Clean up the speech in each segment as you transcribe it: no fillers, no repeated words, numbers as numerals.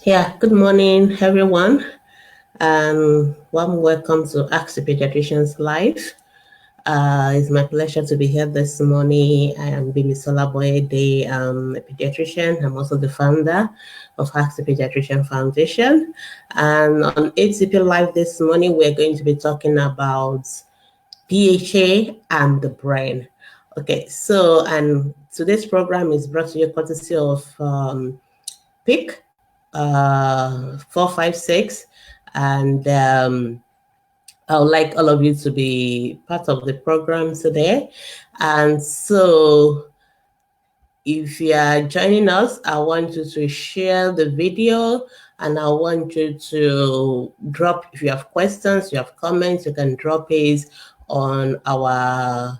Yeah, good morning, everyone. Warm welcome to Ask the Pediatrician's Live. It's my pleasure to be here this morning. I am Bimisola Boyede, a pediatrician. I'm also the founder of Ask the Pediatrician Foundation. And on ATP Live this morning, we're going to be talking about DHA and the brain. Okay, so, and today's program is brought to you courtesy of PIC 456, and I would like all of you to be part of the program today. And so if you are joining us, I want you to share the video and I want you to drop, if you have questions, you have comments, you can drop it on our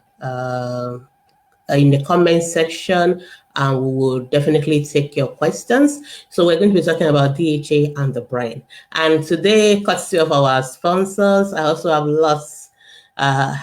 in the comment section, and we will definitely take your questions. So we're going to be talking about DHA and the brain. And today, courtesy of our sponsors, I also have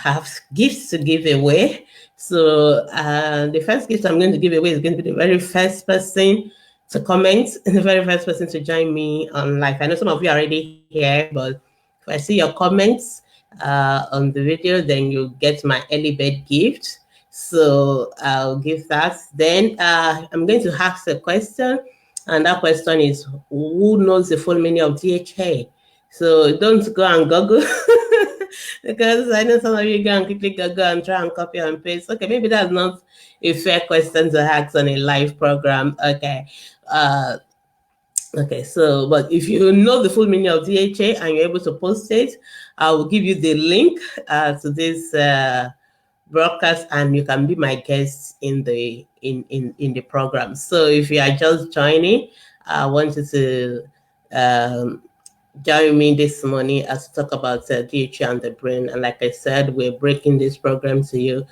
have gifts to give away. So the first gift I'm going to give away is going to be the very first person to comment, the very first person to join me on live. I know some of you are already here, but if I see your comments on the video, then you get my early bird gift. So I'll give that. Then I'm going to ask a question, and that question is, who knows the full meaning of DHA? So don't go and Google, because I know some of you go and quickly Google and try and copy and paste. Okay, maybe that's not a fair question to ask on a live program. Okay. Okay, so, but if you know the full meaning of DHA and you're able to post it, I will give you the link to this broadcast, and you can be my guest in the the program. So if you are just joining, I want you to join me this morning as we talk about DHA and the brain. And like I said, we're breaking this program to you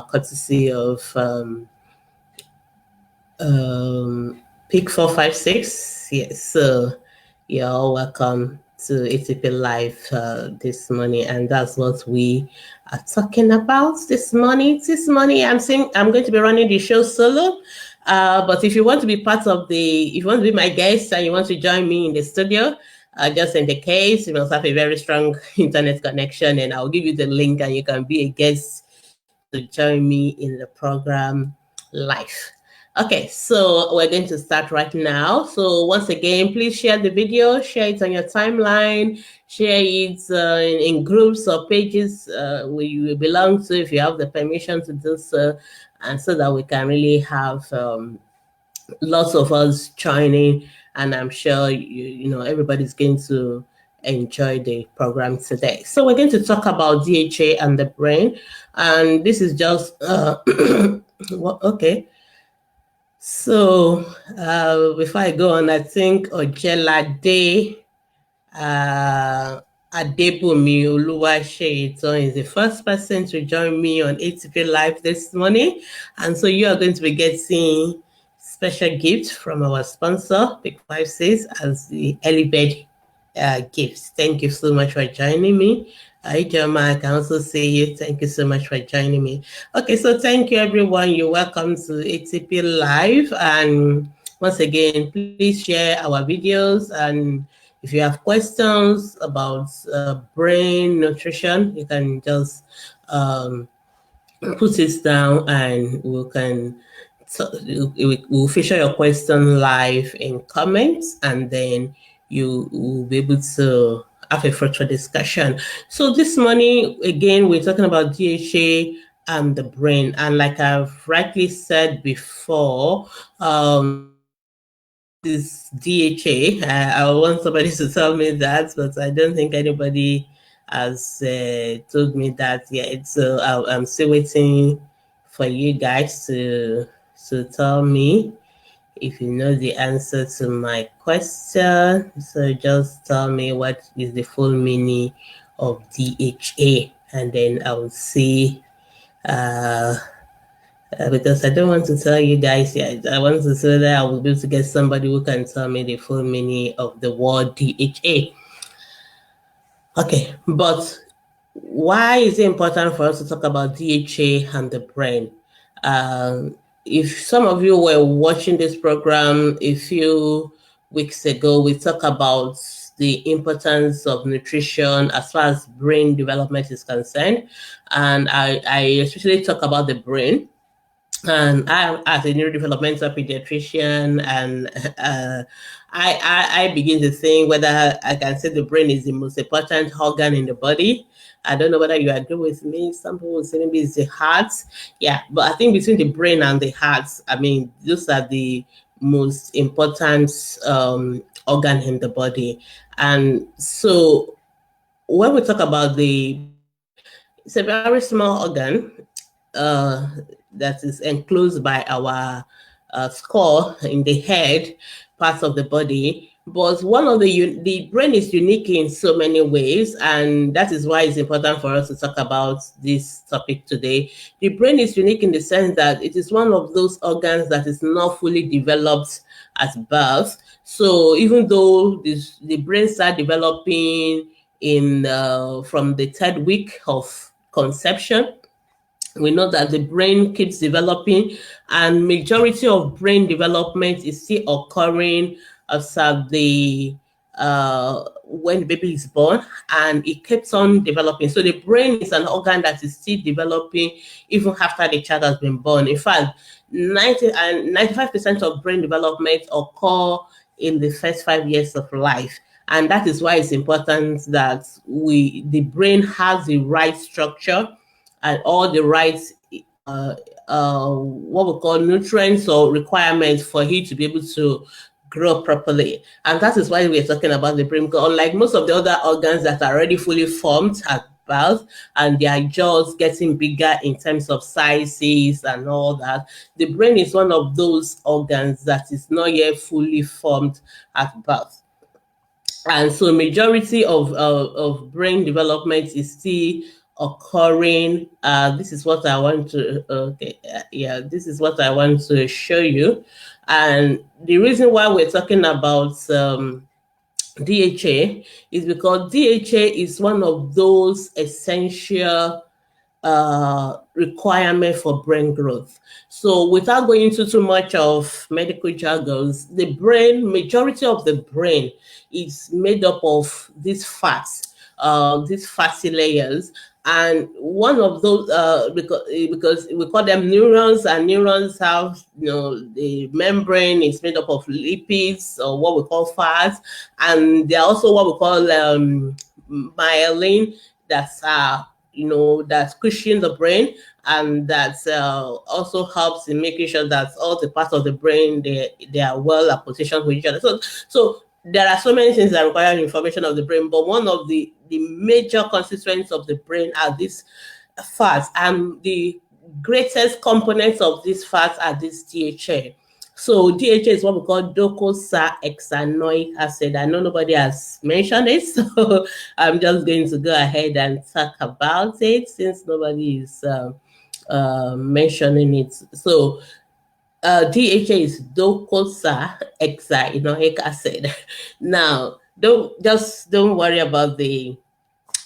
courtesy of Pick 456. Yes, so you're all welcome to ATP Live this morning, and that's what we are talking about this morning. This morning, I'm going to be running the show solo. But if you want to be part of if you want to be my guest and you want to join me in the studio, just in the case, you must have a very strong internet connection, and I'll give you the link, and you can be a guest to join me in the program live. Okay, so we're going to start right now. So once again, please share the video, share it on your timeline, share it in groups or pages where you belong to, if you have the permission to do so, and so that we can really have lots of us joining, and I'm sure you know everybody's going to enjoy the program today. So we're going to talk about DHA and the brain, and this is just okay. So before I go on, I think Ojelade Adebumi Oluwaseyitan is the first person to join me on ATP Live this morning, and so you are going to be getting special gift from our sponsor, Pick 56, as the early bird gifts. Thank you so much for joining me. Ijoma, I can also see you. Thank you so much for joining me. Okay, so thank you, everyone. You're welcome to ATP Live. And once again, please share our videos. And if you have questions about brain nutrition, you can just put it down, and we can we'll feature your question live in comments, and then you will be able to have a fruitful discussion. So this morning, again, we're talking about DHA and the brain. And like I've rightly said before, what is DHA? I want somebody to tell me that, but I don't think anybody has told me that yet. So I'm still waiting for you guys to tell me if you know the answer to my question. So just tell me what is the full meaning of DHA, and then I will see. Because I don't want to tell you guys yet. I want to say that I will be able to get somebody who can tell me the full meaning of the word DHA. Okay, but why is it important for us to talk about DHA and the brain? If some of you were watching this program a few weeks ago, we talked about the importance of nutrition as far as brain development is concerned. And I especially talk about the brain. And I, as a neurodevelopmental pediatrician, and I begin to think whether I can say the brain is the most important organ in the body. I don't know whether you agree with me. Some people will say maybe it's the heart. Yeah, but I think between the brain and the heart, I mean, those are the most important organ in the body. And so when we talk about it's a very small organ that is enclosed by our skull in the head, parts of the body, But one of the brain is unique in so many ways, and that is why it's important for us to talk about this topic today. The brain is unique in the sense that it is one of those organs that is not fully developed at birth. So even though the brain start developing in from the third week of conception, we know that the brain keeps developing, and majority of brain development is still occurring as the when the baby is born, and it keeps on developing. So the brain is an organ that is still developing even after the child has been born. In fact, 95% of brain development occur in the first 5 years of life. And that is why it's important that the brain has the right structure and all the right what we call nutrients or requirements for it to be able to grow properly. And that is why we're talking about the brain, because unlike most of the other organs that are already fully formed at birth and they are just getting bigger in terms of sizes and all that, the brain is one of those organs that is not yet fully formed at birth. And so majority of brain development is still occurring. This is what I want to, okay, yeah, this is what I want to show you. And the reason why we're talking about DHA is because DHA is one of those essential requirement for brain growth. So without going into too much of medical jargons, the brain, majority of the brain is made up of these fatty layers. And one of those, because we call them neurons, and neurons have, the membrane is made up of lipids or what we call fats, and they're also what we call myelin, that's that cushion the brain, and that also helps in making sure that all the parts of the brain they are well positioned with each other. So there are so many things that require information of the brain, but one of the major constituents of the brain are these fats, and the greatest components of these fats are this DHA. So DHA is what we call DocosaHexaenoic acid. I know nobody has mentioned it, so I'm just going to go ahead and talk about it since nobody is mentioning it. So DHA is docosahexaenoic acid. Now, don't worry about the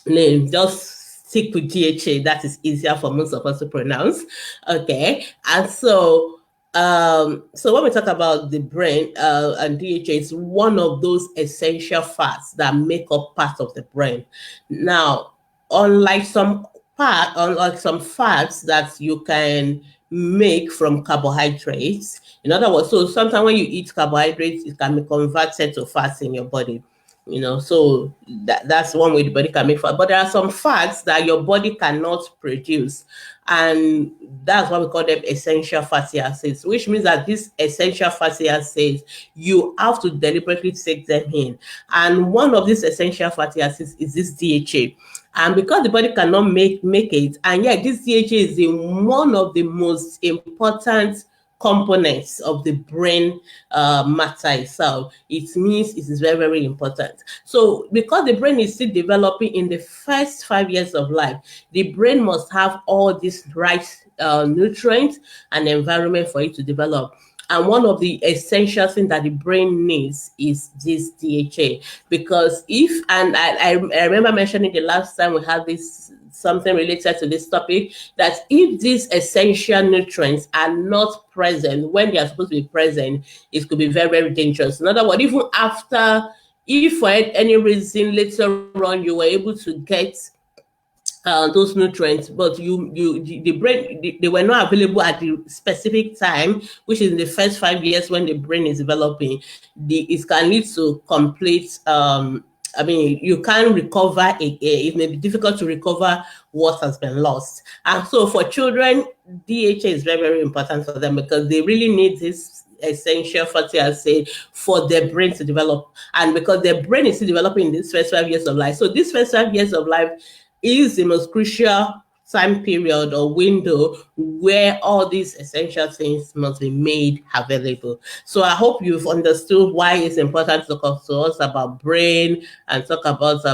name. Just stick with DHA. That is easier for most of us to pronounce. Okay, and so when we talk about the brain and DHA, it's one of those essential fats that make up part of the brain. Now, unlike some fats that you can make from carbohydrates, in other words, so sometimes when you eat carbohydrates, it can be converted to fats in your body. So that's one way the body can make fat. But there are some fats that your body cannot produce, and that's why we call them essential fatty acids, which means that these essential fatty acids, you have to deliberately take them in. And one of these essential fatty acids is this DHA. And because the body cannot make it, and yet this DHA is one of the most important components of the brain matter itself, it means it is very, very important. So because the brain is still developing in the first 5 years of life, the brain must have all these right nutrients and environment for it to develop. And one of the essential things that the brain needs is this DHA. Because I remember mentioning the last time we had this, something related to this topic, that if these essential nutrients are not present when they are supposed to be present, it could be very, very dangerous. In other words, even after, if for any reason later on you were able to get those nutrients, but the brain, they were not available at the specific time, which is in the first 5 years when the brain is developing, it can lead to complete you can't recover it may be difficult to recover what has been lost. And so for children, DHA is very, very important for them because they really need this essential fatty acid for their brain to develop. And because their brain is still developing in these first 5 years of life. So these first 5 years of life is the most crucial time period or window where all these essential things must be made available. So I hope you've understood why it's important to talk to us about brain and talk about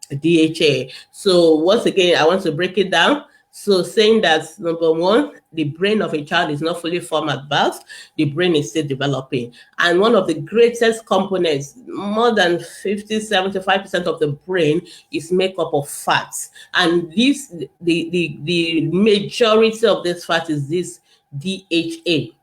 DHA. So once again, I want to break it down. So saying that, number one, the brain of a child is not fully formed at birth, the brain is still developing. And one of the greatest components, more than 50-75% of the brain is made up of fats. And the majority of this fat is this DHA.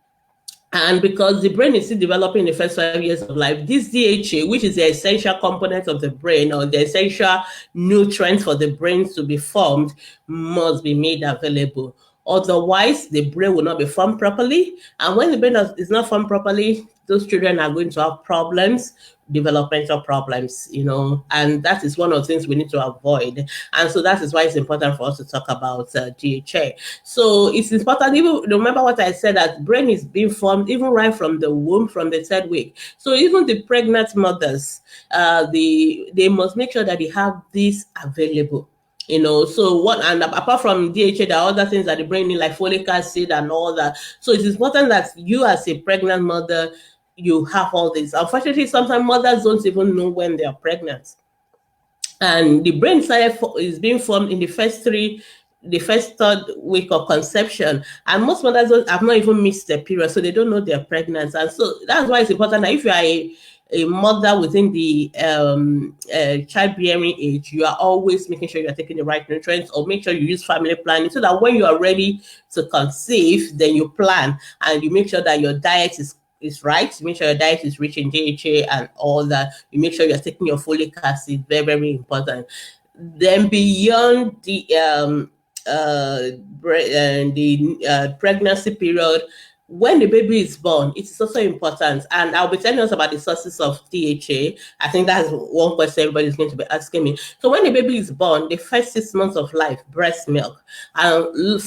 And because the brain is still developing in the first 5 years of life, this DHA, which is the essential component of the brain or the essential nutrient for the brain to be formed, must be made available. Otherwise, the brain will not be formed properly. And when the brain is not formed properly, those children are going to have problems, developmental problems, and that is one of the things we need to avoid. And so that is why it's important for us to talk about DHA. So it's important, even remember what I said, that brain is being formed even right from the womb, from the 3rd week. So even the pregnant mothers, they must make sure that they have this available. So what, and apart from DHA, there are other things that the brain need, like folic acid and all that. So it's important that you, as a pregnant mother, you have all this. Unfortunately, sometimes mothers don't even know when they are pregnant. And the brain is being formed in the first 3rd week of conception. And most mothers have not even missed their period, so they don't know they're pregnant. And so that's why it's important that if you are a mother within the childbearing age, you are always making sure you're taking the right nutrients, or make sure you use family planning, so that when you are ready to conceive, then you plan and you make sure that your diet is right. Make sure your diet is rich in DHA and all that. You make sure you're taking your folic acid, very, very important. Then beyond the pregnancy period, when the baby is born, it is also important. And I'll be telling us about the sources of DHA. I think that's one question everybody's going to be asking me. So when the baby is born, the first 6 months of life, breast milk. And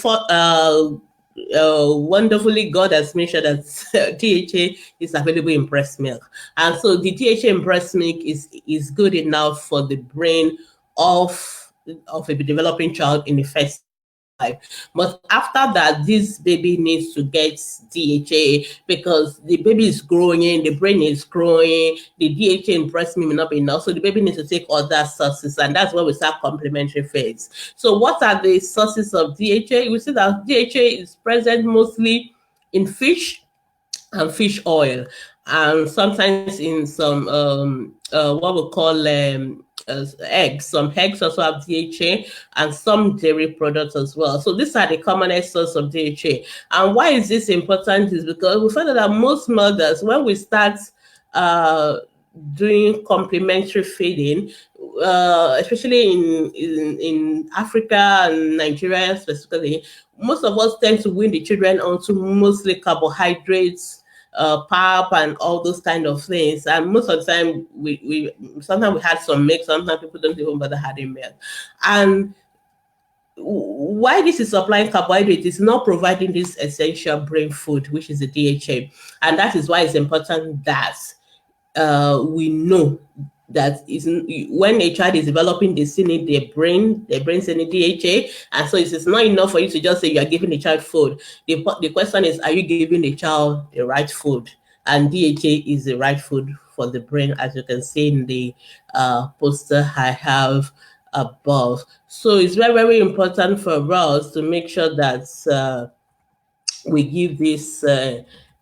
wonderfully, God has made sure that DHA is available in breast milk. And so the DHA in breast milk is good enough for the brain of a developing child in the first life. But after that, this baby needs to get DHA, because the baby is growing, the brain is growing, the DHA in breast milk may not be enough, so the baby needs to take other sources, and that's where we start complementary phase. So what are the sources of DHA? We see that DHA is present mostly in fish and fish oil, and sometimes in some what we call eggs. Some eggs also have DHA, and some dairy products as well. So these are the commonest source of DHA. And why is this important is because we find that most mothers, when we start doing complementary feeding, especially in Africa and Nigeria specifically, most of us tend to wean the children onto mostly carbohydrates, pap and all those kind of things. And most of the time, we sometimes we had some milk, sometimes people don't even bother having milk. And why this is supplying carbohydrates is not providing this essential brain food, which is the DHA. And that is why it's important that we know that when a child is developing, they still need their brain still need DHA. And so it is not enough for you to just say you are giving the child food. The question is, are you giving the child the right food? And DHA is the right food for the brain, as you can see in the poster I have above. So it's very, very important for us to make sure that we give this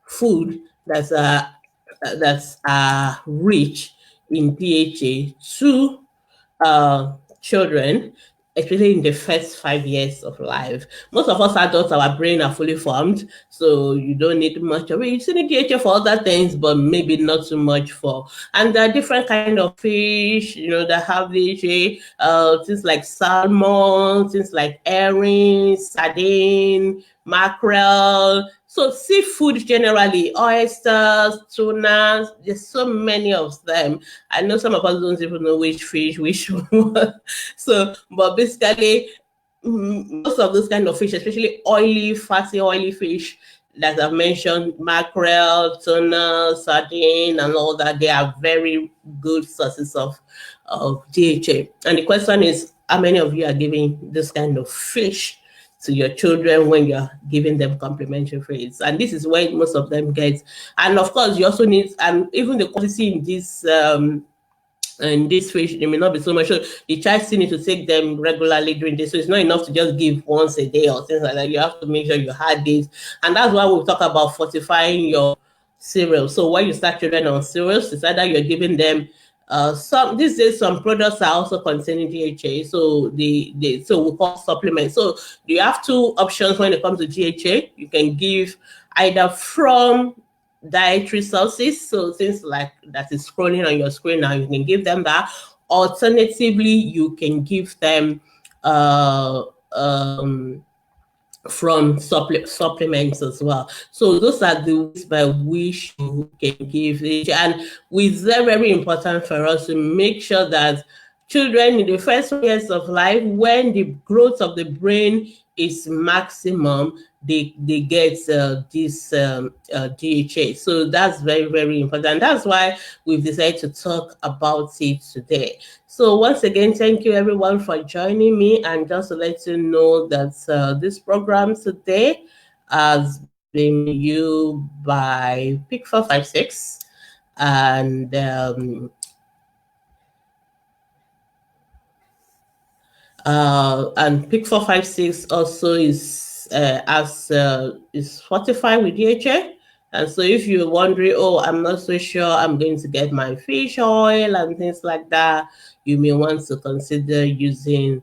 food that's rich in DHA to children, especially in the first 5 years of life. Most of us adults, our brain are fully formed, so you don't need much of it. You still need DHA for other things, but maybe not too much for. And there are different kind of fish, that have DHA, things like salmon, things like herring, sardine, mackerel. So seafood generally, oysters, tuna, there's so many of them. I know some of us don't even know which fish, which one. So, but basically, most of those kind of fish, especially fatty oily fish that I've mentioned, mackerel, tuna, sardine, and all that, they are very good sources of DHA. And the question is, how many of you are giving this kind of fish to your children when you're giving them complimentary feeds? And this is where most of them get. And of course, you also need, and even the quality in this and this fish, it may not be so much. So the child still need to take them regularly during this. So it's not enough to just give once a day or things like that. You have to make sure you had this. And that's why we talk about fortifying your cereal. So when you start children on cereals, it's either you're giving them some these days some products are also containing DHA. So so we call supplements. So you have two options when it comes to DHA. You can give either from dietary sources, so things like that is scrolling on your screen now, you can give them that. Alternatively, you can give them from supplements as well. So those are the ways by which you can give it. And it's very, very important for us to make sure that children in the first years of life, when the growth of the brain is maximum, they get this DHA. So that's very, very important. That's why we've decided to talk about it today. So once again, thank you everyone for joining me. And just to let you know that this program today has been you by Pick 456 and Pick 456 also is is fortified with DHA. And so if you're wondering, oh, I'm not so sure I'm going to get my fish oil and things like that, you may want to consider using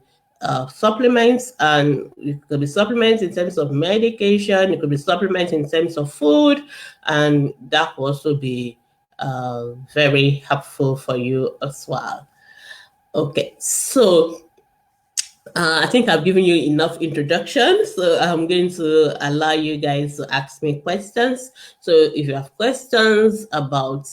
supplements. And it could be supplements in terms of medication, it could be supplements in terms of food, and that will also be very helpful for you as well. Okay, so I think I've given you enough introduction, so I'm going to allow you guys to ask me questions. So if you have questions about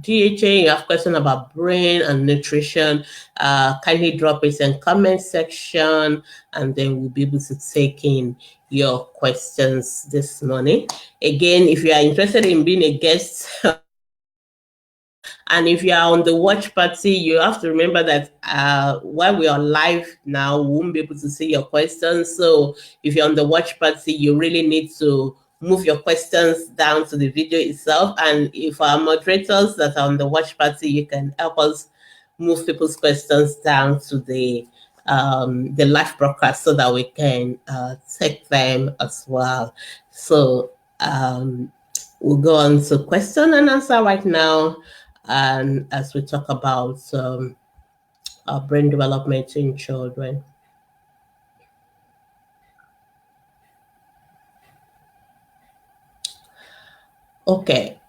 DHA, you have questions about brain and nutrition, kindly drop it in comment section, and then we'll be able to take in your questions this morning. Again, if you are interested in being a guest, and if you are on the watch party, you have to remember that while we are live now, we won't be able to see your questions. So if you're on the watch party, you really need to move your questions down to the video itself. And if our moderators that are on the watch party, you can help us move people's questions down to the live broadcast so that we can take them as well. So we'll go on to question and answer right now. And as we talk about brain development in children. Okay,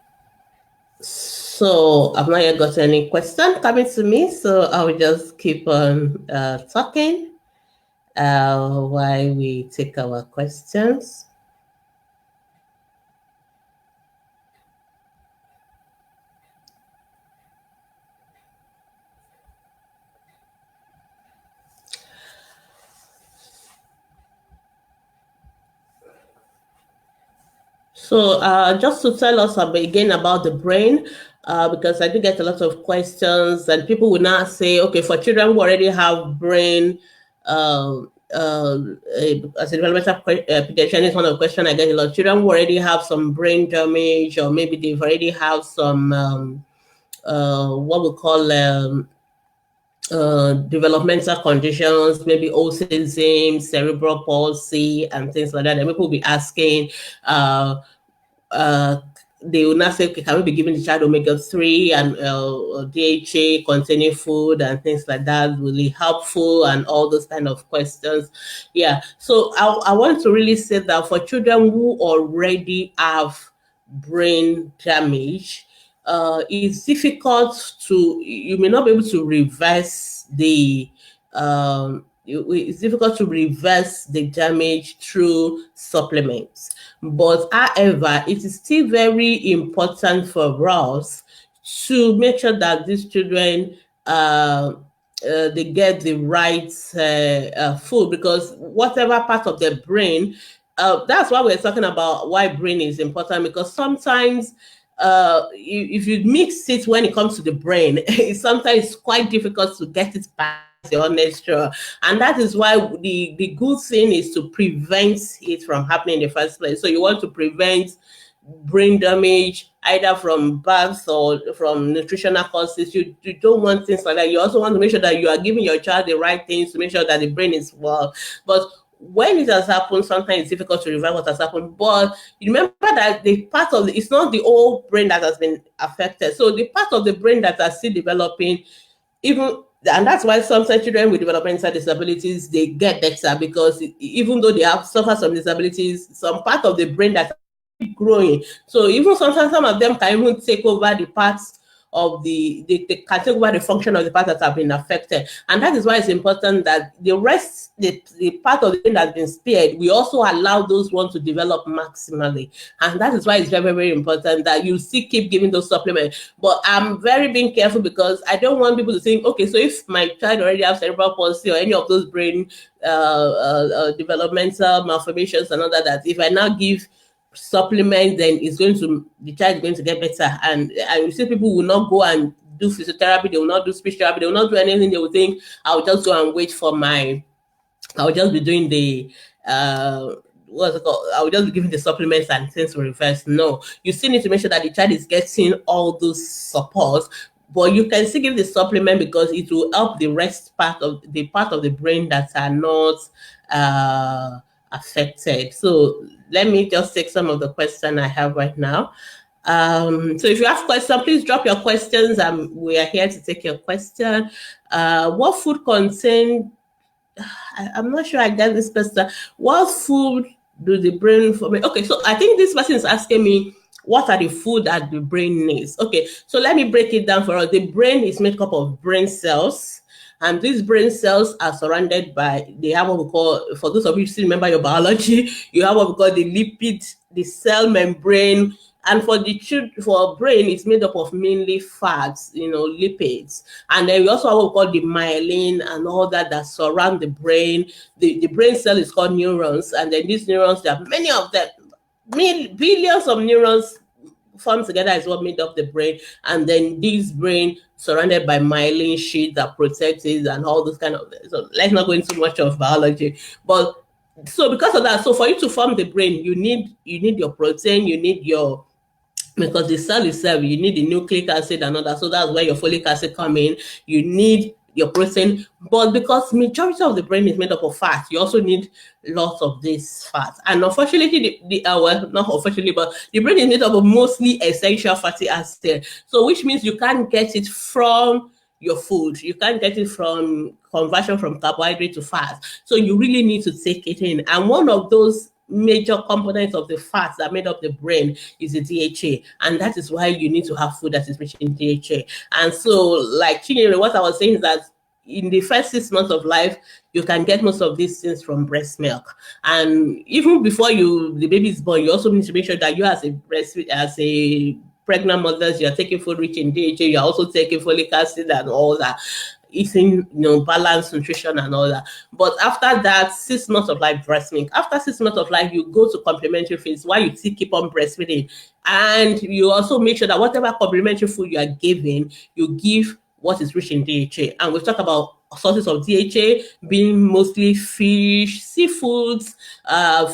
so I've not yet got any question coming to me, so I'll just keep on talking while we take our questions. So just to tell us again about the brain, because I do get a lot of questions, and people will now say, okay, for children who already have brain, as a developmental pediatrician, is one of the questions I get a lot. Children who already have some brain damage, or maybe they've already have some what we call developmental conditions, maybe autism, cerebral palsy, and things like that. And people will be asking, they will not say, okay, can we be giving the child omega-3 and DHA containing food and things like that, really helpful, and all those kind of questions. Yeah, so I want to really say that for children who already have brain damage, it's difficult you may not be able to reverse it's difficult to reverse the damage through supplements. But however, it is still very important for us to make sure that these children they get the right food, because whatever part of their brain, that's why we're talking about why brain is important, because sometimes if you mix it when it comes to the brain, it's sometimes quite difficult to get it back the honest truth. And that is why the good thing is to prevent it from happening in the first place. So you want to prevent brain damage either from birth or from nutritional causes. You don't want things like that. You also want to make sure that you are giving your child the right things to make sure that the brain is well. But when it has happened, sometimes it's difficult to revive what has happened. But you remember that the part of it's not the whole brain that has been affected. So the part of the brain that are still developing, and that's why some children with developmental disabilities, they get better, because even though they have suffered some disabilities, some part of the brain that growing. So even sometimes some of them can even take over the parts of they can take over the function of the parts that have been affected. And that is why it's important that the rest, the part of the brain that's been spared, we also allow those ones to develop maximally. And that is why it's very, very important that you still keep giving those supplements. But I'm very being careful, because I don't want people to think, okay, so if my child already has cerebral palsy or any of those brain developmental malformations and all that if I now give supplement, then the child is going to get better. And I see people will not go and do physiotherapy, they will not do speech therapy, they will not do anything. They will think, I'll just go and wait for I'll just be doing the what's it called? I will just be giving the supplements and things will reverse. No, you still need to make sure that the child is getting all those supports. But you can still give the supplement, because it will help the rest part of the brain that are not affected. So let me just take some of the questions I have right now. So if you have questions, please drop your questions. We are here to take your question. What food contain? I'm not sure I get this question. What food do the brain form? Okay, so I think this person is asking me, what are the food that the brain needs? Okay, so let me break it down for us. The brain is made up of brain cells. And these brain cells are surrounded by, they have what we call, for those of you who still remember your biology, you have what we call the lipid, the cell membrane. And for brain, it's made up of mainly fats, lipids. And then we also have what we call the myelin and all that surround the brain. The brain cell is called neurons. And then these neurons, there are many of them, billions of neurons formed together is what made up the brain. And then this brain surrounded by myelin sheath that protects it and all those kind of, so let's not go into much of biology. But so because of that, so for you to form the brain, you need your protein, you need because the cell itself, you need the nucleic acid and all that. So that's where your folic acid come in. You need your protein, but because majority of the brain is made up of fat, you also need lots of this fat. And unfortunately, well, not unfortunately, but the brain is made up of mostly essential fatty acids. So which means you can't get it from your food. You can't get it from conversion from carbohydrate to fat. So you really need to take it in. And one of those major components of the fats that made up the brain is the DHA, and that is why you need to have food that is rich in DHA. And so, like Chinyere, what I was saying is that in the first 6 months of life, you can get most of these things from breast milk. And even before the baby is born, you also need to make sure that you as a pregnant mothers, you're taking food rich in DHA, you're also taking folic acid and all that, eating, balanced nutrition and all that. But after that, 6 months of life, breast milk. After 6 months of life, you go to complementary phase while you still keep on breastfeeding. And you also make sure that whatever complementary food you are giving, you give what is rich in DHA. And we'll talk about sources of DHA being mostly fish, seafoods,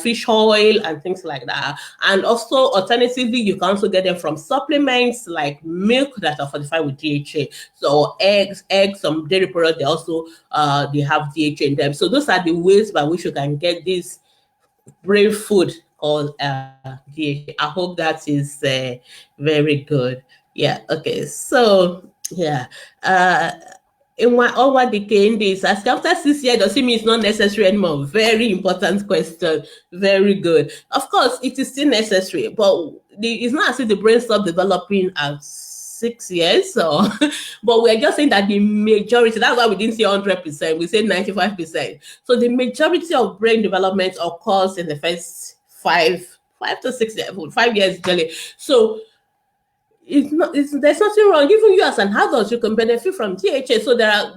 fish oil, and things like that. And also, alternatively, you can also get them from supplements like milk that are fortified with DHA. So eggs, some dairy products, they also they have DHA in them. So those are the ways by which you can get this brain food called DHA. I hope that is very good. Yeah. Okay. So yeah. In my over decaying days, as after 6 years, does it mean it's not necessary anymore? Very important question. Very good. Of course, it is still necessary, but it's not as if the brain stopped developing at 6 years. So, but we're just saying that the majority, that's why we didn't say 100%, we said 95%. So the majority of brain development occurs in the first 5 to 6 years, 5 years really. So there's nothing wrong. Even you as an adult, you can benefit from DHA. So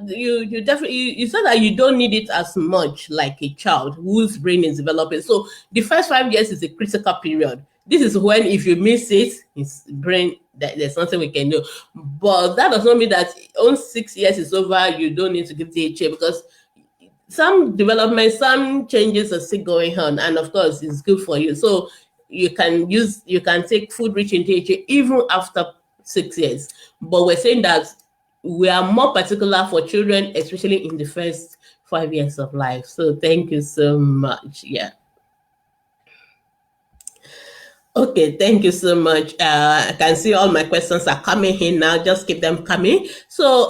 you definitely, you said that you don't need it as much like a child whose brain is developing. So the first 5 years is a critical period. This is when, if you miss it, his brain, that there's nothing we can do. But that does not mean that once 6 years is over, you don't need to give DHA, because some development, some changes are still going on, and of course, it's good for you. So you can take food rich in DHA even after 6 years. But we're saying that we are more particular for children, especially in the first 5 years of life. So thank you so much. Yeah. Okay, thank you so much. I can see all my questions are coming in now. Just keep them coming. So,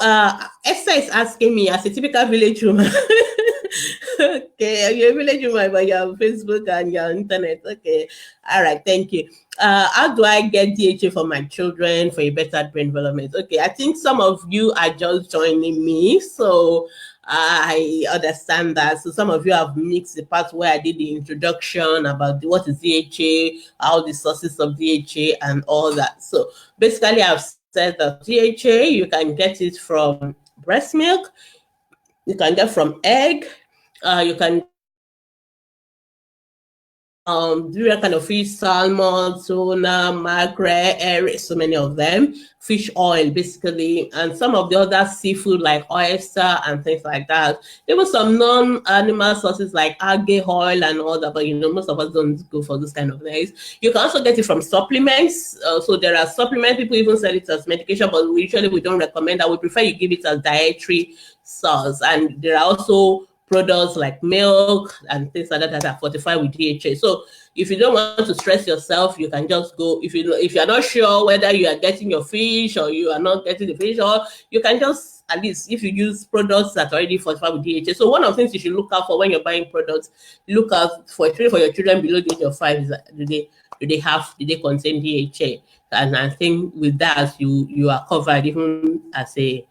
Esther is asking me, as a typical village woman. Okay, you're a village woman, but you're on Facebook and you're on internet. Okay, all right, thank you. How do I get DHA for my children for a better brain development? Okay, I think some of you are just joining me, so I understand that. So some of you have mixed the part where I did the introduction about what is DHA, how the sources of DHA and all that. So basically I've said that DHA, you can get it from breast milk, you can get from egg, you can different kind of fish, salmon, tuna, mackerel, herring, so many of them. Fish oil, basically, and some of the other seafood like oyster and things like that. Even some non-animal sources like algae oil and all that, but most of us don't go for those kind of things. You can also get it from supplements. So there are supplements, people even sell it as medication, but we don't recommend that. We prefer you give it as dietary source. And there are also products like milk and things like that are fortified with DHA. So if you don't want to stress yourself, you can just go. If you're not sure whether you are getting your fish or you are not getting the fish, or you can just, at least if you use products that are already fortified with DHA. So one of the things you should look out for when you're buying products, look out for, especially for your children below the age of 5, is that do they contain DHA? And I think with that you are covered, even as a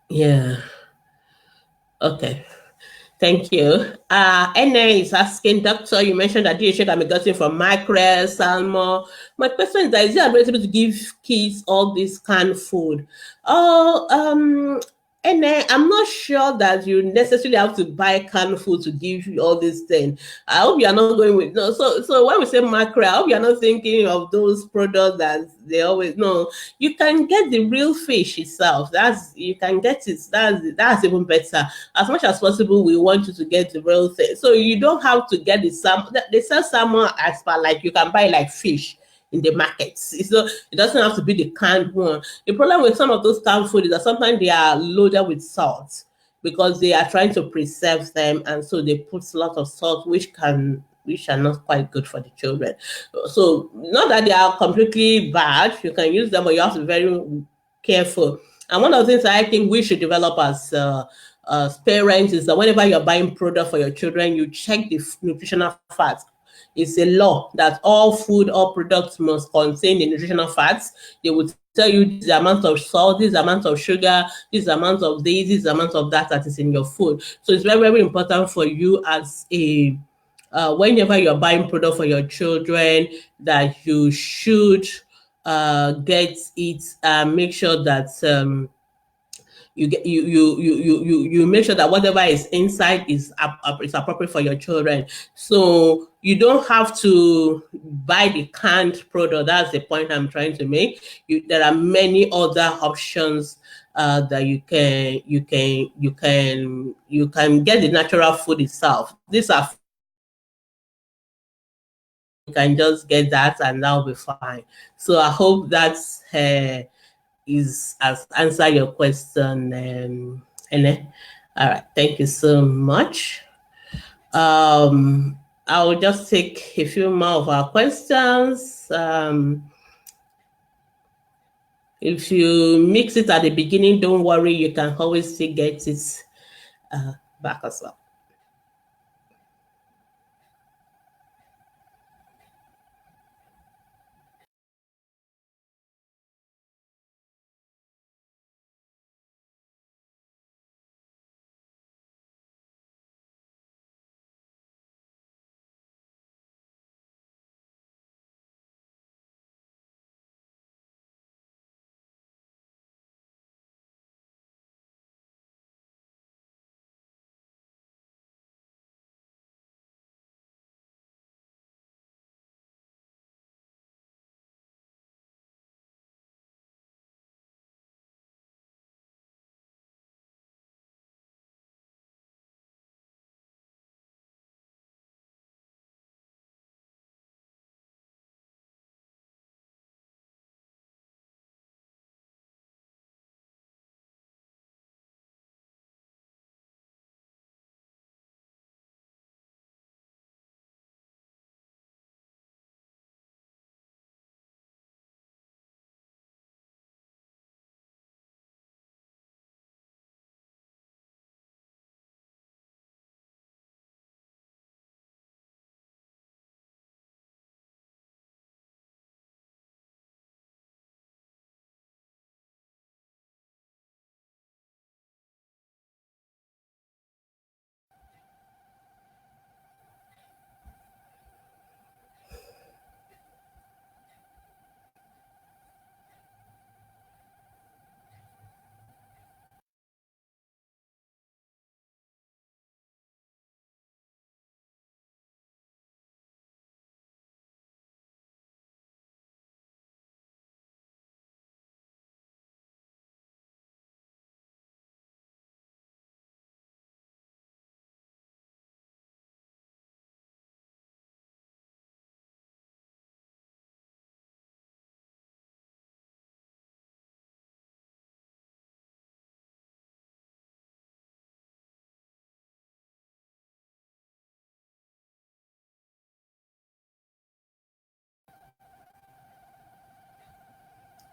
yeah. Okay. Thank you. NA is asking, Doctor, you mentioned that DHA can be gotten from mackerel, salmon. My question is that, is it advisable to give kids all this canned food? Oh, NA, I'm not sure that you necessarily have to buy canned food to give you all these things. I hope you're not going with, no. So when we say mackerel, I hope you're not thinking of those products that they always, no. You can get the real fish itself. You can get it. That's even better. As much as possible, we want you to get the real thing. So you don't have to get the salmon. They sell salmon as per, like, you can buy like fish in the markets. So it doesn't have to be the canned one. The problem with some of those canned food is that sometimes they are loaded with salt because they are trying to preserve them, and so they put a lot of salt, which are not quite good for the children. So not that they are completely bad. You can use them, but you have to be very careful. And one of the things I think we should develop as parents is that whenever you're buying product for your children, you check the nutritional fats. It's a law that all food, all products must contain the nutritional fats. They would tell you this amount of salt, this amount of sugar, this amount of this amount of that is in your food. So it's very, very important for you as a whenever you're buying product for your children, that you should get it, make sure that you make sure that whatever is inside is appropriate for your children. So you don't have to buy the canned product. That's the point I'm trying to make. There are many other options that you can get the natural food itself. These are, you can just get that and that'll be fine. So I hope that's is as answer your question, Ene. All right, thank you so much. I will just take a few more of our questions. If you mix it at the beginning, don't worry, you can always still get it back as well.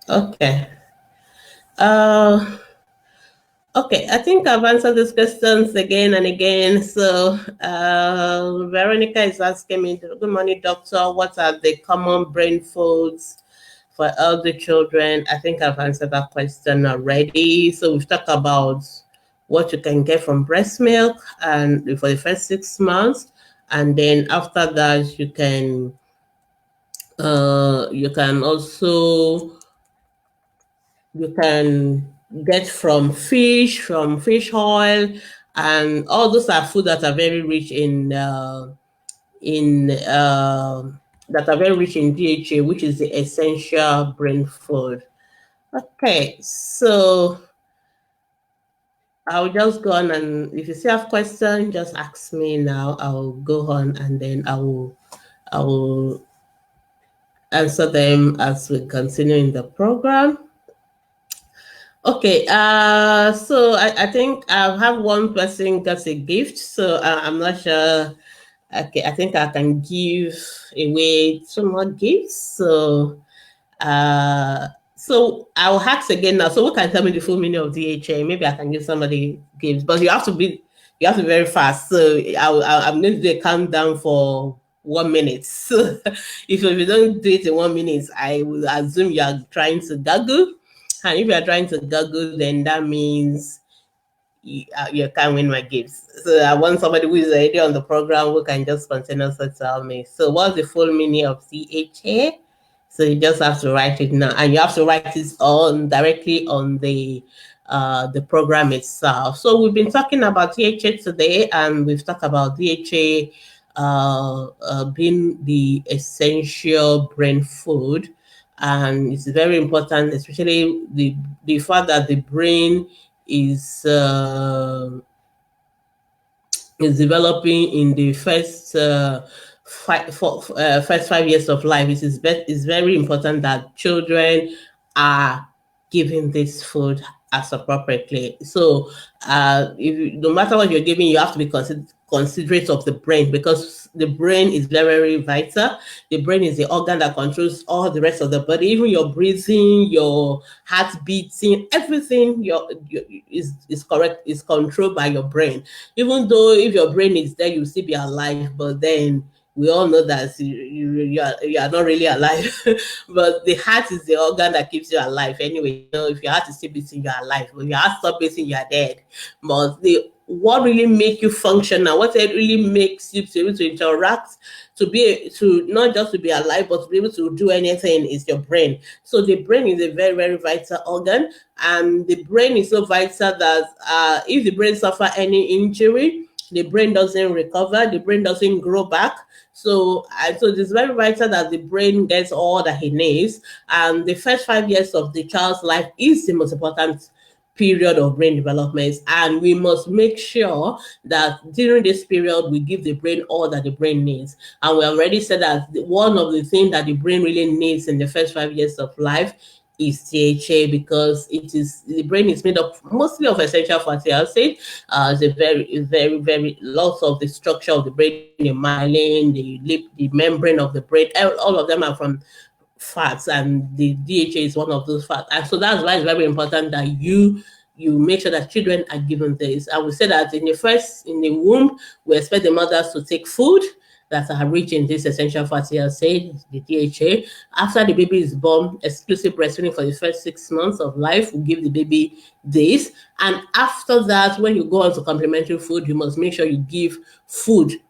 Okay. Uh, okay, I think I've answered these questions again and again. So, Veronica is asking me, good morning, doctor. What are the common brain foods for elder children? I think I've answered that question already. So, we've talked about what you can get from breast milk and for the first 6 months. And then after that, you can also you can get from fish oil, and all those are food that are very rich in that are very rich in DHA, which is the essential brain food. Okay, so I'll just go on, and if you still have questions, just ask me now. I'll go on, and then I will answer them as we continue in the program. Okay, so I think I have one person got a gift, so I'm not sure. Okay, I think I can give away two more gifts. So I'll ask again now. So who can tell me the full meaning of DHA? Maybe I can give somebody gifts, but you have to be very fast. So I'm going to do a countdown for 1 minute. So if you don't do it in 1 minute, I will assume you are trying to Google. And if you are trying to Google, then that means you can't win my gifts. So I want somebody who is already on the program who can just spontaneously tell me. So what's the full meaning of DHA? So you just have to write it now, and you have to write it on directly on the program itself. So we've been talking about DHA today, and we've talked about DHA being the essential brain food, and it's very important, especially the fact that the brain is is developing in the first 5 years of life. It's very important that children are given this food as appropriately. So, no matter what you're giving, you have to be considerate of the brain, because the brain is very, very vital. The brain is the organ that controls all the rest of the body, even your breathing, your heart beating, everything is correct, is controlled by your brain. Even though if your brain is there, you still be alive, but then we all know that you are not really alive. But the heart is the organ that keeps you alive anyway. If your heart is still beating, you're alive. When your heart stops beating, you're dead. But what really make you function now, what really makes you to be able to interact, to not just to be alive, but to be able to do anything, is your brain. So the brain is a very, very vital organ, and the brain is so vital that if the brain suffer any injury, the brain doesn't recover, the brain doesn't grow back. So it's very vital that the brain gets all that he needs. And the first 5 years of the child's life is the most important period of brain development, and we must make sure that during this period we give the brain all that the brain needs. And we already said that one of the things that the brain really needs in the first 5 years of life is DHA, because the brain is made up mostly of essential fatty acids. It's a very, very, very lots of the structure of the brain, the myelin, the membrane of the brain, all of them are from fats, and the DHA is one of those fats. And so that's why it's very important that you make sure that children are given this. I would say that in the womb, we expect the mothers to take food that are rich in this essential fatty acid, the DHA. After the baby is born, exclusive breastfeeding for the first 6 months of life will give the baby this. And after that, when you go on to complementary food, you must make sure you give food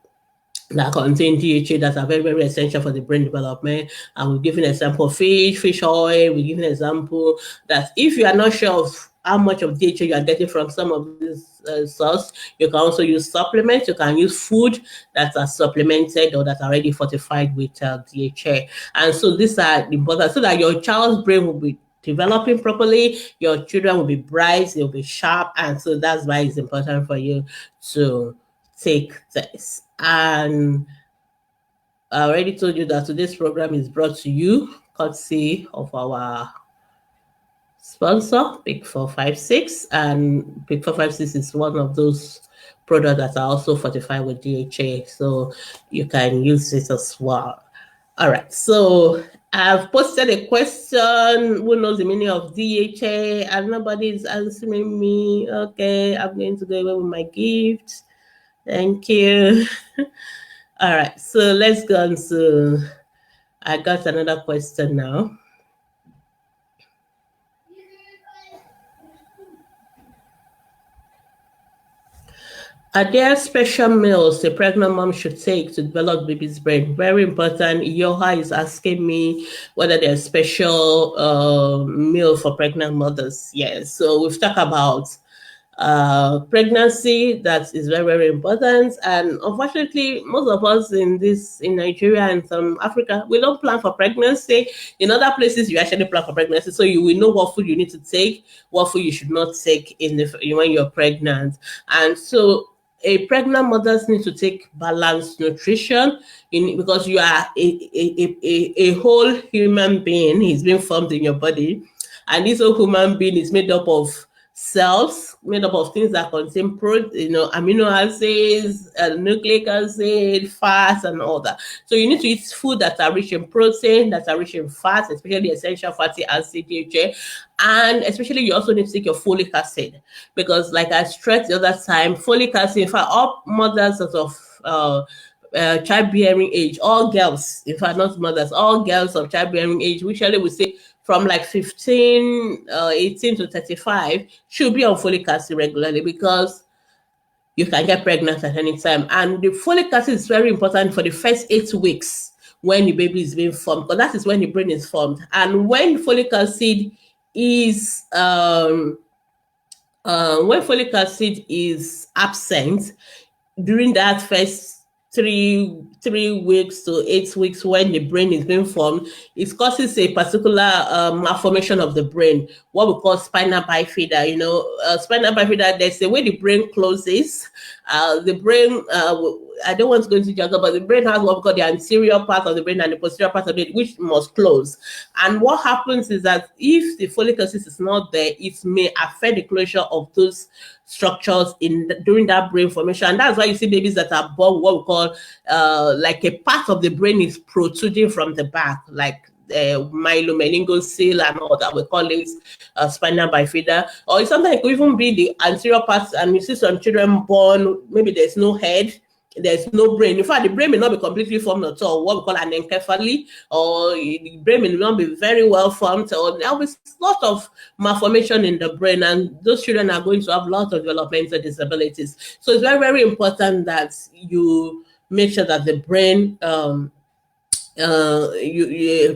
that contain DHA that are very, very essential for the brain development. And we've given an example of fish oil. We've given an example that if you are not sure of how much of DHA you are getting from some of these source, you can also use supplements. You can use food that are supplemented or that are already fortified with DHA. And so these are important, so that your child's brain will be developing properly, your children will be bright, they'll be sharp, and so that's why it's important for you to take this. And I already told you that today's program is brought to you courtesy of our sponsor, Pick 456. And Pick 456 is one of those products that are also fortified with DHA, so you can use it as well. All right, so I've posted a question. Who knows the meaning of DHA? And nobody is answering me. Okay, I'm going to go away with my gift. Thank you. All right, so let's go on to. I got another question now. Are there special meals a pregnant mom should take to develop baby's brain? Very important. Yoha is asking me whether there's special meal for pregnant mothers. Yes. So we've talked about pregnancy. That is very, very important. And unfortunately, most of us in Nigeria and some Africa, we don't plan for pregnancy. In other places, you actually plan for pregnancy, so you will know what food you need to take, what food you should not take when you're pregnant. And so a pregnant mothers need to take balanced nutrition because you are a whole human being. He's been formed in your body, and this whole human being is made up of cells, made up of things that contain amino acids, nucleic acid, fats, and all that. So you need to eat food that are rich in protein, that are rich in fats, especially essential fatty acid, DHA. And especially you also need to take your folic acid, because like I stressed the other time, folic acid, in fact, all mothers of childbearing age, all girls, in fact, not mothers, all girls of childbearing age, which usually we say from like 18 to 35, should be on folic acid regularly, because you can get pregnant at any time. And the folic acid is very important for the first 8 weeks when the baby is being formed, because that is when the brain is formed. And when folic acid is absent during that first 3 weeks to 8 weeks when the brain is being formed, it causes a particular malformation of the brain, what we call spinal bifida. Spinal bifida, there's a way the brain closes. The brain, I don't want to go into jargon, but the brain has what we call the anterior part of the brain and the posterior part of it, which must close. And what happens is that if the folic acid is not there, it may affect the closure of those structures during that brain formation. And that's why you see babies that are born what we call like a part of the brain is protruding from the back, like myelomeningeal seal and all that. We call it spinal bifida. Or sometimes it could even be the anterior part, and you see some children born, maybe there's no head, there's no brain. In fact, the brain may not be completely formed at all, what we call anencephaly, or the brain may not be very well formed, or there will be a lot of malformation in the brain, and those children are going to have lots of developmental disabilities. So it's very, very important that you make sure that the brain, a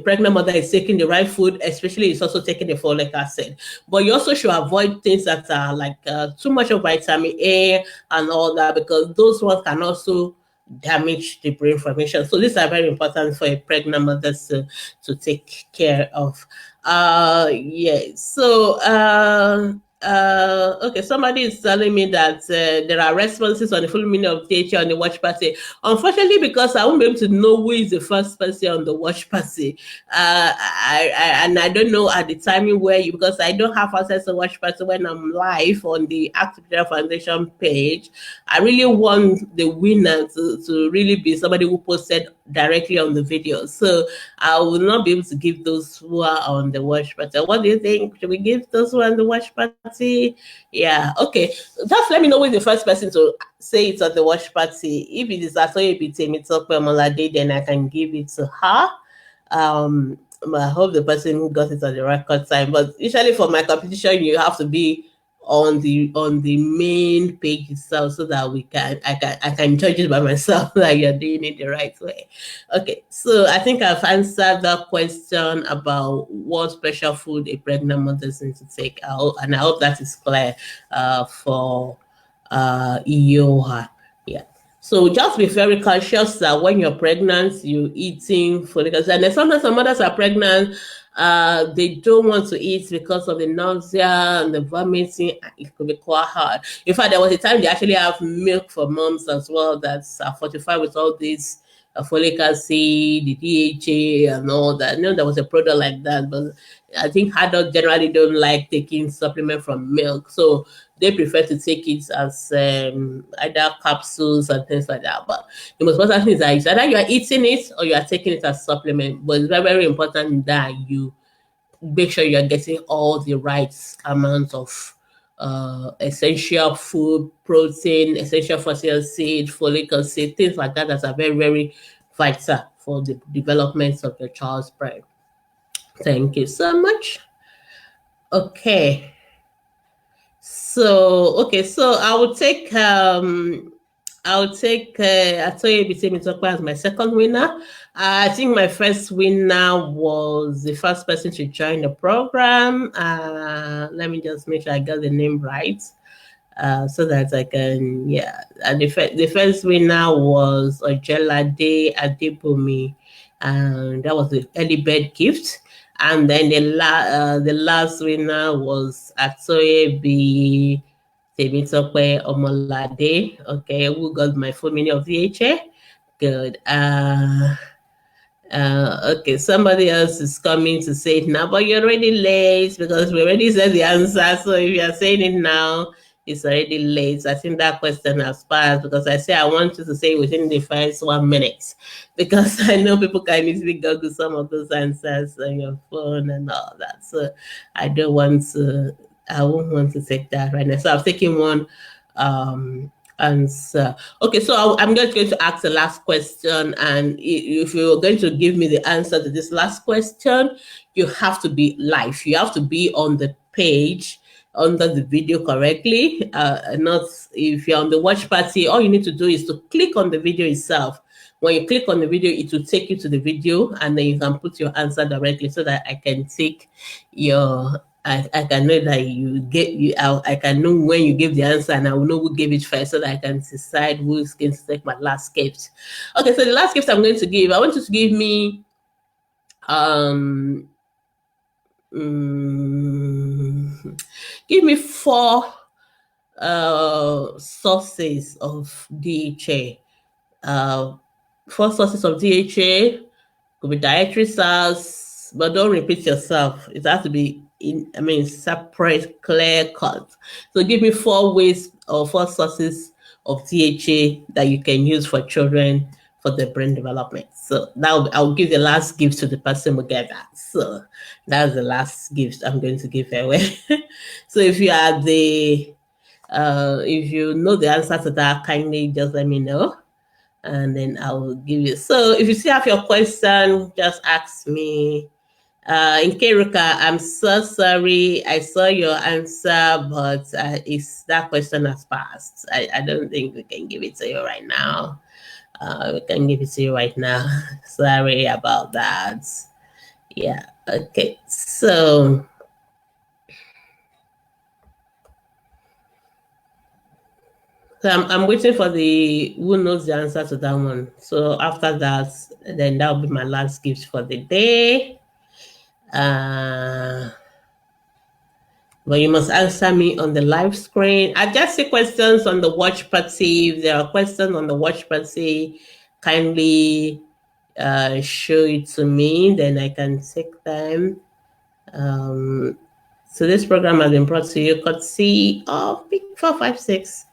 pregnant mother is taking the right food, especially it's also taking the folic acid. But you also should avoid things that are like too much of vitamin A and all that, because those ones can also damage the brain formation. So these are very important for a pregnant mother to take care of. Okay, somebody is telling me that there are responses on the full meaning of DHA on the watch party. Unfortunately, because I won't be able to know who is the first person on the watch party, I don't know at the timing because I don't have access to watch party when I'm live on the Active Foundation page. I really want the winner to really be somebody who posted directly on the video. So I will not be able to give those who are on the watch party. What do you think? Should we give those who are on the watch party? Yeah, okay. Just let me know who is the first person to say it on the watch party. If it is Asoye Temitope Molade, then I can give it to her. I hope the person who got it on the record time. But usually for my competition, you have to be on the main page itself, so that I can judge it by myself that you're doing it the right way. Okay, so I think I've answered that question about what special food a pregnant mother needs to take out, and I hope that is clear for Ioha. Yeah. So just be very conscious that when you're pregnant, you're eating folic acid. And then sometimes some mothers are pregnant, they don't want to eat because of the nausea and the vomiting. It could be quite hard. In fact, there was a time they actually have milk for moms as well that's fortified with all these folic acid, the DHA, and all that. I know there was a product like that, but I think adults generally don't like taking supplement from milk, so they prefer to take it as either capsules and things like that. But the most important thing is that it's either you are eating it or you are taking it as supplement. But it's very, very important that you make sure you're getting all the right amount of essential food, protein, essential fatty acid, folic acid, things like that that are very, very vital for the development of your child's brain. Thank you so much. Okay. So Atoye Bitemi as my second winner. I think my first winner was the first person to join the program. Let me just make sure I got the name right. So that I can, yeah. And the first winner was Ojelade Adebumi, and that was the early bird gift. And then the last winner was Atoye B. Temitope Omolade, okay, who got my full meaning of VHA. Good. Okay, somebody else is coming to say it now, but you're already late because we already said the answer. So if you're saying it now, it's already late. I think that question has passed because I say I want you to say within the first 1 minute because I know people can easily go to some of those answers on your phone and all that. So I don't want to, I won't want to take that right now. So I've taken one answer. Okay, so I'm just going to ask the last question, and if you're going to give me the answer to this last question, you have to be live. You have to be on the page under the video correctly. Not if you're on the watch party, all you need to do is to click on the video itself. When you click on the video, it will take you to the video, and then you can put your answer directly so that I can take your I can know that you get you out. I can know when you give the answer, and I will know who gave it first, so that I can decide who's going to take my last gift. Okay, so the last gift I'm going to give, I want you to give me um mm, give me four sources of DHA. Uh, four sources of DHA. Could be dietary source, but don't repeat yourself. It has to be separate, clear cut. So give me four ways or four sources of DHA that you can use for children for their brain development. So now I'll give the last gift to the person who get that. So that's the last gift I'm going to give away. So if you are if you know the answer to that, kindly just let me know and then I will give you. So if you still have your question, just ask me. In Keruka, I'm so sorry. I saw your answer, but it's that question has passed. I don't think we can give it to you right now. We can give it to you right now. Sorry about that. Yeah. Okay. So I'm waiting for the who knows the answer to that one. So after that, then that will be my last gift for the day. But you must answer me on the live screen. I just see questions on the watch party. If there are questions on the watch party, kindly show it to me, then I can take them. So this program has been brought to you courtesy of Big 456.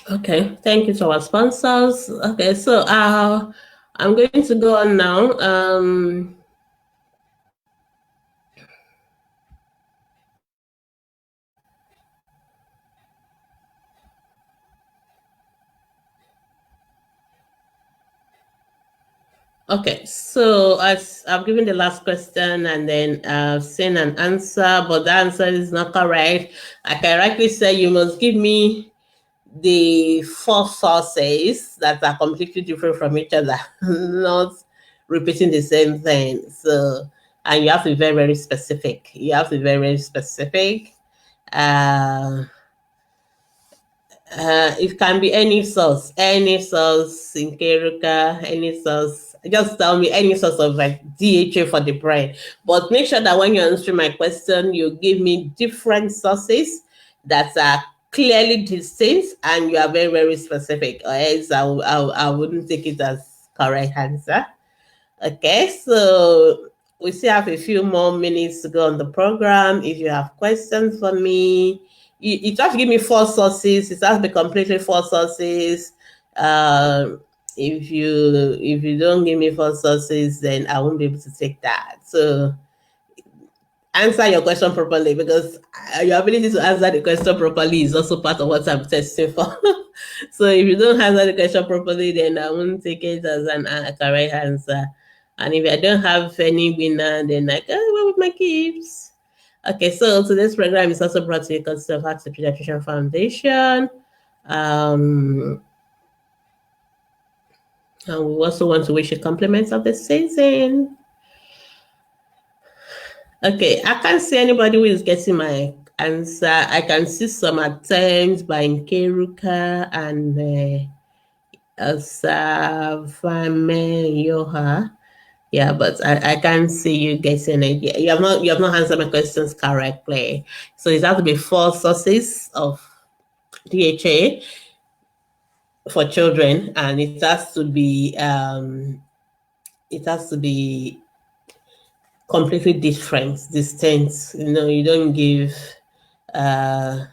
Okay, thank you to our sponsors. Okay, so I'm going to go on now. Okay, so as I've given the last question and then I've seen an answer, but the answer is not correct. I can rightly say you must give me the four sources that are completely different from each other, not repeating the same thing. So, and you have to be very, very specific. You have to be very, very specific. Uh, it can be any source in Keruka, any source. Just tell me any source of like DHA for the brain. But make sure that when you answer my question, you give me different sources that are clearly distinct and you are very, very specific. Or else I wouldn't take it as correct answer. Okay, so we still have a few more minutes to go on the program. If you have questions for me, you have to give me four sources. It has to be completely four sources. If you don't give me four sources, then I won't be able to take that. So answer your question properly because your ability to answer the question properly is also part of what I'm testing for. So if you don't answer the question properly, then I won't take it as a correct answer. And if I don't have any winner, then I can go with my kids. Okay, so today's program is also brought to you because of Access Pediatrician Foundation. Um, and we also want to wish you compliments of the season. Okay, I can't see anybody who is getting my answer. I can see some attempts by Nkeruka and Asafame Yoha. Yeah, but I can't see you getting it. You have not answered my questions correctly. So it has to be four sources of DHA for children, and it has to be completely different, distinct. You don't give uh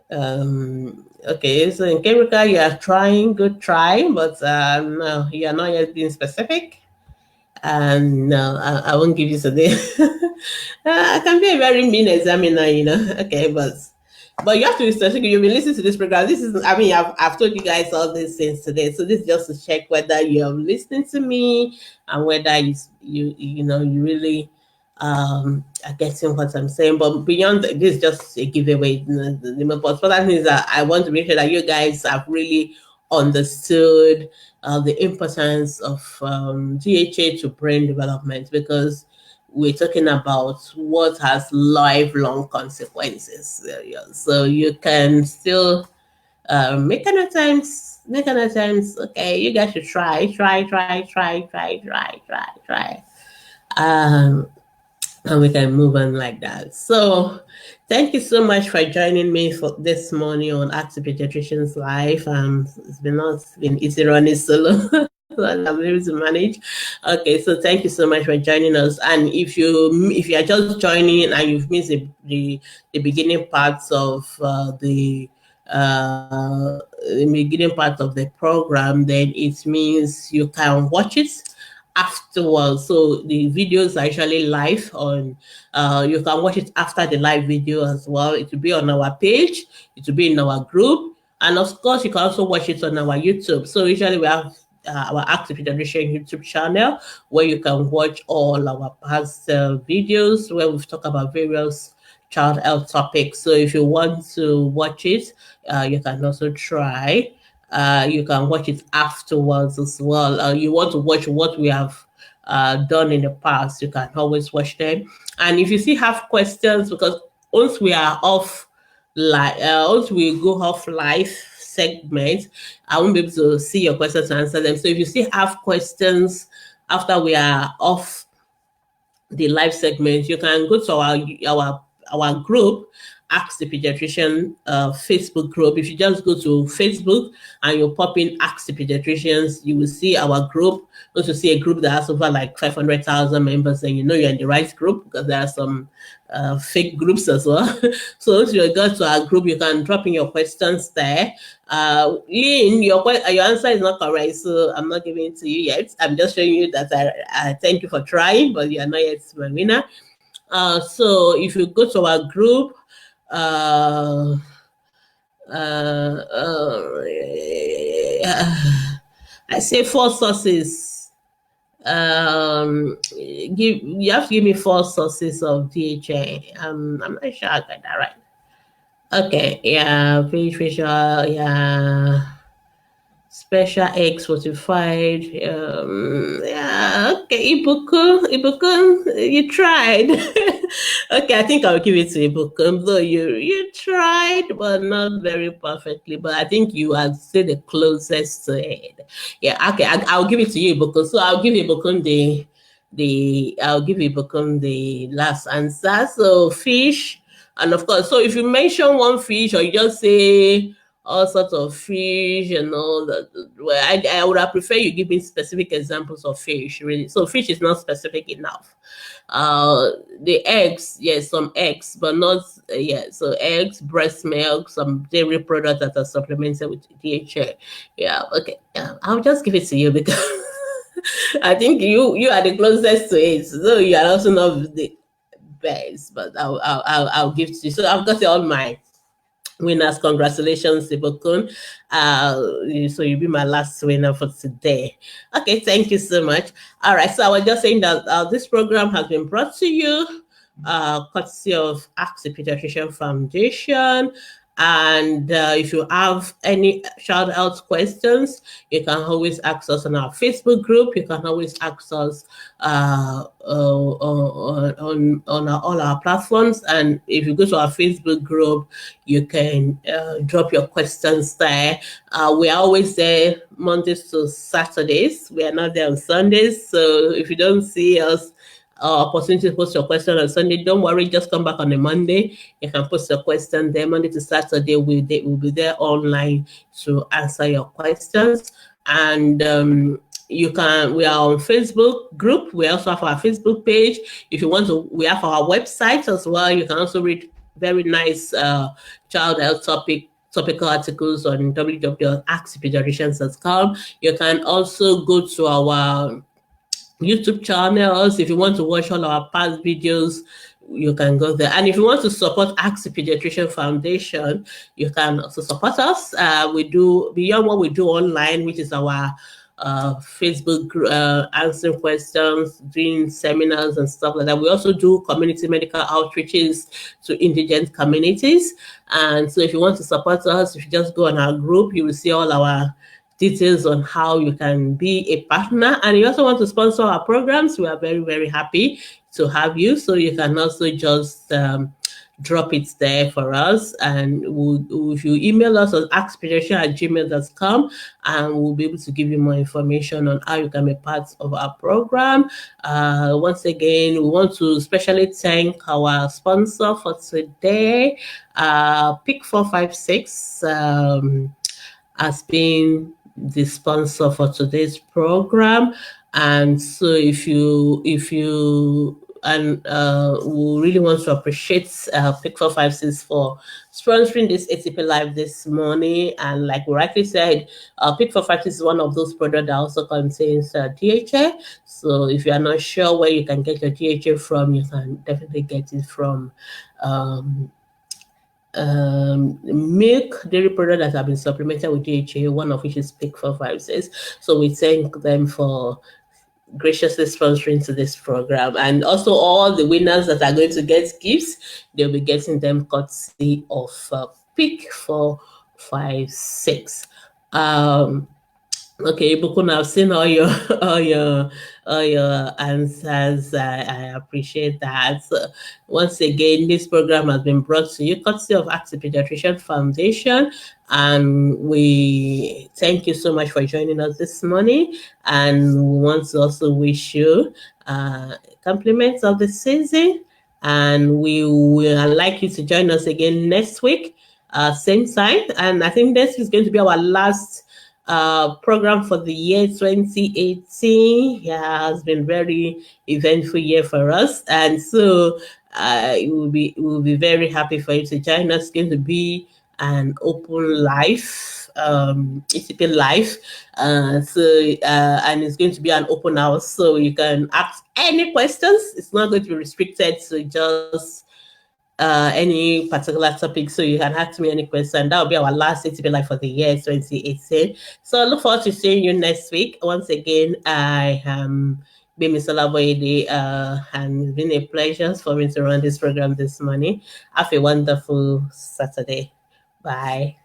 okay, so in chemical you are trying, good try, but no, you are not yet being specific. And no, I won't give you today. I can be a very mean examiner, okay, but you have to be specific. You've been listening to this program. This is, I mean, I've told you guys all these things today. So this is just to check whether you're listening to me and whether you really are getting what I'm saying. But beyond this, is just a giveaway. The most important thing is that I want to make sure that you guys have really understood the importance of DHA to brain development because we're talking about what has lifelong consequences. Yeah. So you can still make an attempt. Make an attempt. Okay, you guys should try. And we can move on like that. So thank you so much for joining me for this morning on Active Pediatricians Live. It's been easy running solo. And I'm able to manage. Okay, so thank you so much for joining us. And if you are just joining and you've missed the beginning parts of the beginning part of the program, then it means you can watch it afterwards. So the videos are actually live on. You can watch it after the live video as well. It will be on our page. It will be in our group, and of course, you can also watch it on our YouTube. So usually we have our Active Generation YouTube channel where you can watch all our past videos where we've talked about various child health topics. So if you want to watch it, you can also try. You can watch it afterwards as well. You want to watch what we have done in the past, you can always watch them. And if you still have questions, because once we are off once we go off live segment, I won't be able to see your questions and answer them. So if you still have questions after we are off the live segment, you can go to our group, Ask the Pediatrician Facebook group. If you just go to Facebook and you pop in Ask the Pediatricians, you will see our group. Once you see a group that has over like 500,000 members, then you know you're in the right group because there are some fake groups as well. So once you go to our group, you can drop in your questions there. Lynn, your answer is not correct, so I'm not giving it to you yet. I'm just showing you that I thank you for trying, but you are not yet my winner. So if you go to our group, uh, uh, I say four sources. You have to give me 4 sources of DHA. I'm not sure I got that right. Okay, yeah, fish oil, yeah, special eggs fortified. Yeah, okay, Ibukun, you tried. Okay, I think I'll give it to Ibukun, though you tried, but not very perfectly. But I think you are still the closest to it. Yeah, okay, I'll give it to you, Ibukun. So I'll give Ibukun the last answer. So fish, and of course, so if you mention one fish or you just say all sorts of fish and all that. Well, I would have preferred you give me specific examples of fish, really. So fish is not specific enough. The eggs, yes, some eggs, but not yeah. So eggs, breast milk, some dairy products that are supplemented with DHA. Yeah, okay. Yeah, I'll just give it to you because I think you are the closest to it. So you are also not the best, but I'll give to you. So I've got all my winners. Congratulations, Ibokun. So you'll be my last winner for today. Okay, thank you so much. All right, so I was just saying that this program has been brought to you courtesy of Ask the Pediatrician Foundation. And if you have any child health questions, you can always ask us on our Facebook group. You can always ask us on all our platforms. And if you go to our Facebook group, you can drop your questions there. We are always there Mondays to Saturdays. We are not there on Sundays. So if you don't see us, opportunity to post your question on Sunday, don't worry, just come back on a Monday. You can post your question there. Monday to Saturday, we'll be there online to answer your questions. And we are on Facebook group. We also have our Facebook page. If you want to, we have our website as well. You can also read very nice child health topical articles on www.axipediatricians.com. You can also go to our YouTube channels. If you want to watch all our past videos, you can go there. And if you want to support Ask the Pediatrician Foundation, you can also support us. We do beyond what we do online, which is our Facebook answering questions, doing seminars and stuff like that. We also do community medical outreaches to indigent communities. And so if you want to support us, if you just go on our group, you will see all our details on how you can be a partner. And you also want to sponsor our programs, we are very, very happy to have you. So you can also just drop it there for us. And if you email us on askpediatrician@gmail.com, and we'll be able to give you more information on how you can be part of our program. Once again, we want to especially thank our sponsor for today, Pick 456 has been the sponsor for today's program. And so if you and we really want to appreciate Pick 456 for sponsoring this ATP Live this morning. And like we rightly said, Pick 456 is one of those products that also contains DHA. So if you are not sure where you can get your DHA from, you can definitely get it from milk dairy products that have been supplemented with DHA, one of which is Pick 456. So we thank them for graciously sponsoring to this program. And also all the winners that are going to get gifts, they'll be getting them courtesy of Pick 456. Okay, Bukun, I've seen all your answers. I appreciate that. So, once again, this program has been brought to you courtesy of Ask the Pediatrician Foundation, and we thank you so much for joining us this morning. And we want to also wish you compliments of the season, and we will like you to join us again next week, same time. And I think this is going to be our last program for the year 2018. Yeah, it's been very eventful year for us, and so we'll be very happy for you to join us. It's going to be an open live, ATP live, and it's going to be an open house, so you can ask any questions. It's not going to be restricted to just any particular topic, so you can ask me any question. That will be our last ATP Live for the year 2018. So I look forward to seeing you next week. Once again, I am Bimi Solaboide, and it's been a pleasure for me to run this program this morning. Have a wonderful Saturday. Bye.